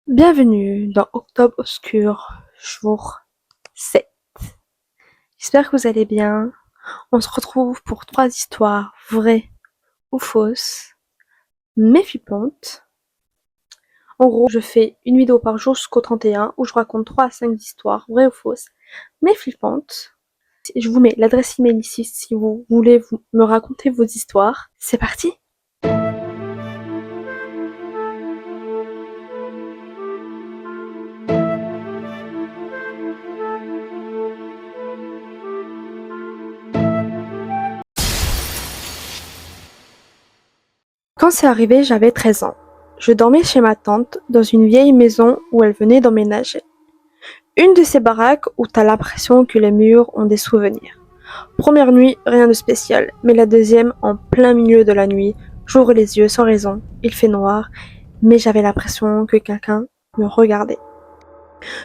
Bienvenue dans Octobre Obscur, jour 7. J'espère que vous allez bien. On se retrouve pour 3 histoires vraies ou fausses, mais flippantes. En gros, je fais une vidéo par jour jusqu'au 31 où je raconte 3 à 5 histoires vraies ou fausses, mais flippantes. Je vous mets l'adresse email ici si vous voulez me raconter vos histoires. C'est parti! Quand c'est arrivé, j'avais 13 ans. Je dormais chez ma tante dans une vieille maison où elle venait d'emménager. Une de ces baraques où t'as l'impression que les murs ont des souvenirs. Première nuit, rien de spécial, mais la deuxième, en plein milieu de la nuit, j'ouvre les yeux sans raison. Il fait noir, mais j'avais l'impression que quelqu'un me regardait.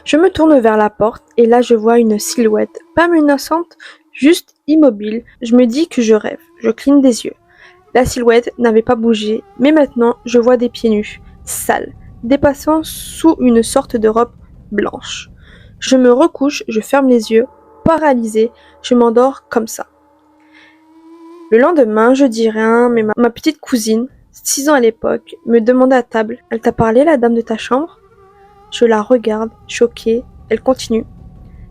Je me tourne vers la porte et là je vois une silhouette, pas menaçante, juste immobile. Je me dis que je rêve. Je cligne des yeux. La silhouette n'avait pas bougé, mais maintenant je vois des pieds nus, sales, dépassant sous une sorte de robe blanche. Je me recouche, je ferme les yeux, paralysée, je m'endors comme ça. Le lendemain, je dis rien, mais ma petite cousine, 6 ans à l'époque, me demande à table: Elle t'a parlé, la dame de ta chambre? Je la regarde, choquée, elle continue.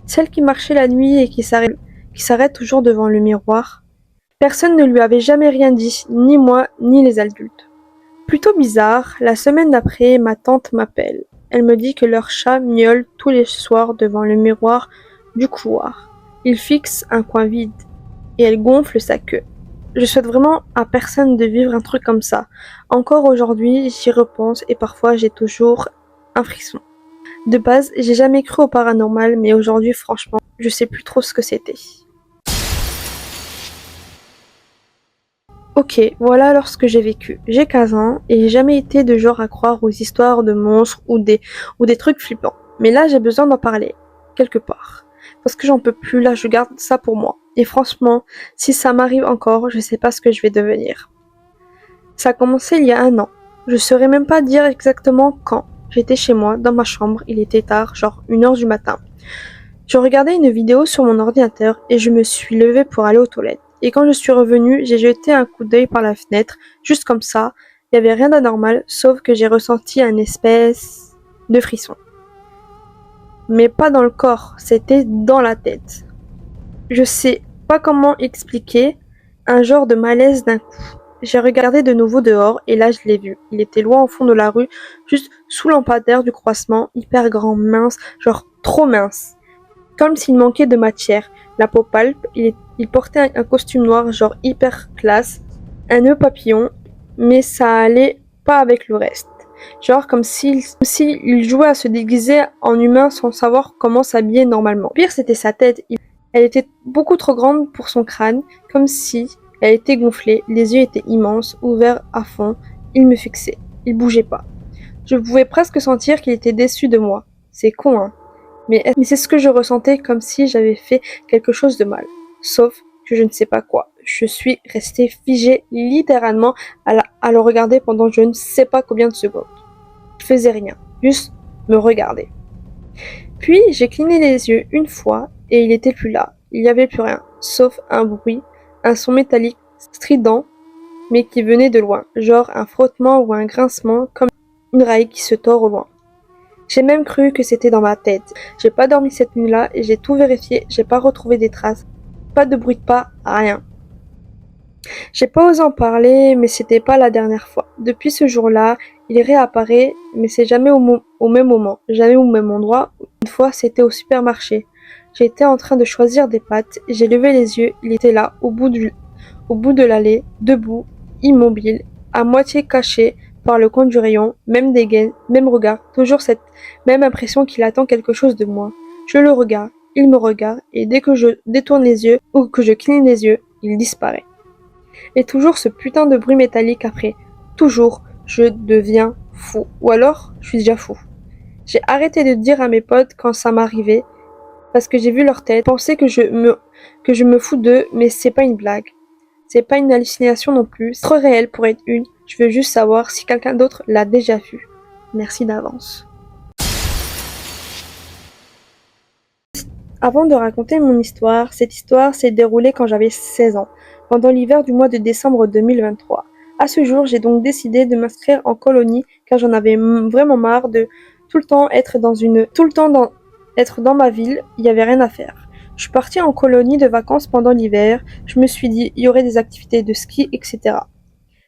Celle qui marchait la nuit et qui s'arrête toujours devant le miroir. Personne ne lui avait jamais rien dit, ni moi, ni les adultes. Plutôt bizarre, la semaine d'après, ma tante m'appelle. Elle me dit que leur chat miaule tous les soirs devant le miroir du couloir. Il fixe un coin vide et elle gonfle sa queue. Je souhaite vraiment à personne de vivre un truc comme ça. Encore aujourd'hui, j'y repense et parfois j'ai toujours un frisson. De base, j'ai jamais cru au paranormal, mais aujourd'hui, franchement, je sais plus trop ce que c'était. Ok, voilà alors ce que j'ai vécu. J'ai 15 ans et j'ai jamais été de genre à croire aux histoires de monstres ou des trucs flippants. Mais là, j'ai besoin d'en parler, quelque part. Parce que j'en peux plus, là, je garde ça pour moi. Et franchement, si ça m'arrive encore, je sais pas ce que je vais devenir. Ça a commencé il y a 1 an. Je saurais même pas dire exactement quand. J'étais chez moi, dans ma chambre, il était tard, genre 1h du matin. Je regardais une vidéo sur mon ordinateur et je me suis levée pour aller aux toilettes. Et quand je suis revenue, j'ai jeté un coup d'œil par la fenêtre, juste comme ça. Il n'y avait rien d'anormal, sauf que j'ai ressenti un espèce de frisson. Mais pas dans le corps, c'était dans la tête. Je sais pas comment expliquer, un genre de malaise d'un coup. J'ai regardé de nouveau dehors et là je l'ai vu. Il était loin au fond de la rue, juste sous lampadaire du croisement, hyper grand, mince, genre trop mince. Comme s'il manquait de matière. La peau pâle, il portait un costume noir genre hyper classe, un nœud papillon, mais ça allait pas avec le reste. Genre comme s'il jouait à se déguiser en humain sans savoir comment s'habiller normalement. Pire, c'était sa tête. Elle était beaucoup trop grande pour son crâne, comme si elle était gonflée. Les yeux étaient immenses, ouverts à fond. Il me fixait. Il bougeait pas. Je pouvais presque sentir qu'il était déçu de moi. C'est con, hein. Mais c'est ce que je ressentais, comme si j'avais fait quelque chose de mal. Sauf que je ne sais pas quoi. Je suis restée figée littéralement à le regarder pendant je ne sais pas combien de secondes. Je faisais rien, juste me regarder. Puis j'ai cligné les yeux une fois et il était plus là. Il n'y avait plus rien, sauf un bruit, un son métallique strident, mais qui venait de loin, genre un frottement ou un grincement, comme une raille qui se tord au loin. J'ai même cru que c'était dans ma tête. J'ai pas dormi cette nuit-là et j'ai tout vérifié, j'ai pas retrouvé des traces. Pas de bruit de pas, rien. J'ai pas osé en parler, mais c'était pas la dernière fois. Depuis ce jour-là, il réapparaît, mais c'est jamais au même moment, jamais au même endroit. Une fois, c'était au supermarché. J'étais en train de choisir des pâtes, j'ai levé les yeux, il était là, au bout de l'allée, debout, immobile, à moitié caché par le coin du rayon, même dégaine, même regard, toujours cette même impression qu'il attend quelque chose de moi. Je le regarde, il me regarde, et dès que je détourne les yeux ou que je cligne les yeux, il disparaît. Et toujours ce putain de bruit métallique après. Toujours, je deviens fou. Ou alors, je suis déjà fou. J'ai arrêté de dire à mes potes quand ça m'arrivait, parce que j'ai vu leur tête, penser que je me fous d'eux, mais c'est pas une blague. C'est pas une hallucination non plus, c'est trop réel pour être une. Je veux juste savoir si quelqu'un d'autre l'a déjà vu. Merci d'avance. Avant de raconter mon histoire, cette histoire s'est déroulée quand j'avais 16 ans, pendant l'hiver du mois de décembre 2023. À ce jour, j'ai donc décidé de m'inscrire en colonie car j'en avais vraiment marre de tout le temps être dans ma ville, il n'y avait rien à faire. Je suis partie en colonie de vacances pendant l'hiver, je me suis dit il y aurait des activités de ski, etc.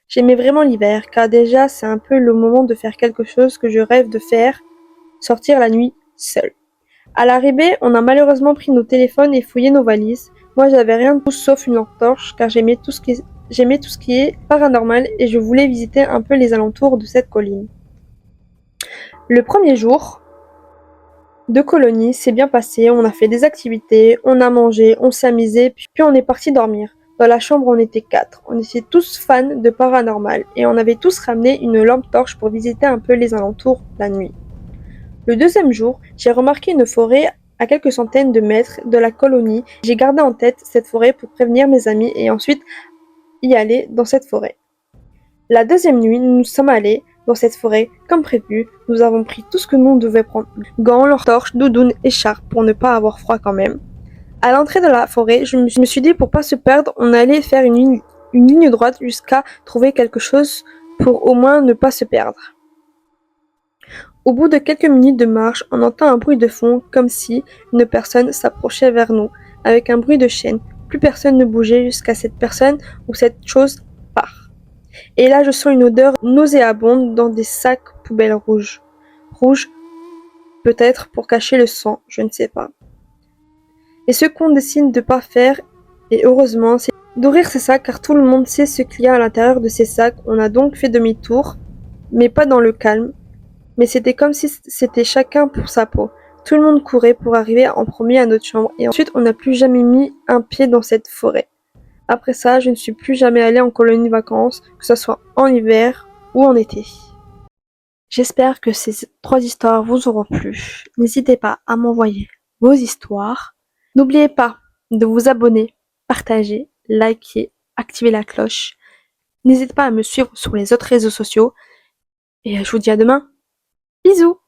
J'aimais vraiment l'hiver car déjà c'est un peu le moment de faire quelque chose que je rêve de faire, sortir la nuit seule. À l'arrivée, on a malheureusement pris nos téléphones et fouillé nos valises. Moi, j'avais rien de tout sauf une lampe torche, car j'aimais tout ce qui est paranormal et je voulais visiter un peu les alentours de cette colline. Le premier jour de colonie s'est bien passé, on a fait des activités, on a mangé, on s'est amusé, puis on est parti dormir. Dans la chambre, on était 4. On était tous fans de paranormal et on avait tous ramené une lampe torche pour visiter un peu les alentours la nuit. Le deuxième jour, j'ai remarqué une forêt à quelques centaines de mètres de la colonie. J'ai gardé en tête cette forêt pour prévenir mes amis et ensuite y aller dans cette forêt. La deuxième nuit, nous sommes allés dans cette forêt comme prévu. Nous avons pris tout ce que nous devions prendre. Gants, torches, doudoune, écharpe pour ne pas avoir froid quand même. À l'entrée de la forêt, je me suis dit pour pas se perdre, on allait faire une ligne droite jusqu'à trouver quelque chose pour au moins ne pas se perdre. Au bout de quelques minutes de marche, on entend un bruit de fond, comme si une personne s'approchait vers nous, avec un bruit de chaîne. Plus personne ne bougeait jusqu'à cette personne ou cette chose part. Et là, je sens une odeur nauséabonde dans des sacs poubelles rouges. Rouges, peut-être pour cacher le sang, je ne sais pas. Et ce qu'on décide de pas faire, et heureusement, c'est d'ouvrir ces sacs car tout le monde sait ce qu'il y a à l'intérieur de ces sacs. On a donc fait demi-tour, mais pas dans le calme. Mais c'était comme si c'était chacun pour sa peau. Tout le monde courait pour arriver en premier à notre chambre et ensuite on n'a plus jamais mis un pied dans cette forêt. Après ça, je ne suis plus jamais allée en colonie de vacances, que ce soit en hiver ou en été. J'espère que ces 3 histoires vous auront plu. N'hésitez pas à m'envoyer vos histoires. N'oubliez pas de vous abonner, partager, liker, activer la cloche. N'hésitez pas à me suivre sur les autres réseaux sociaux et je vous dis à demain. Bisous!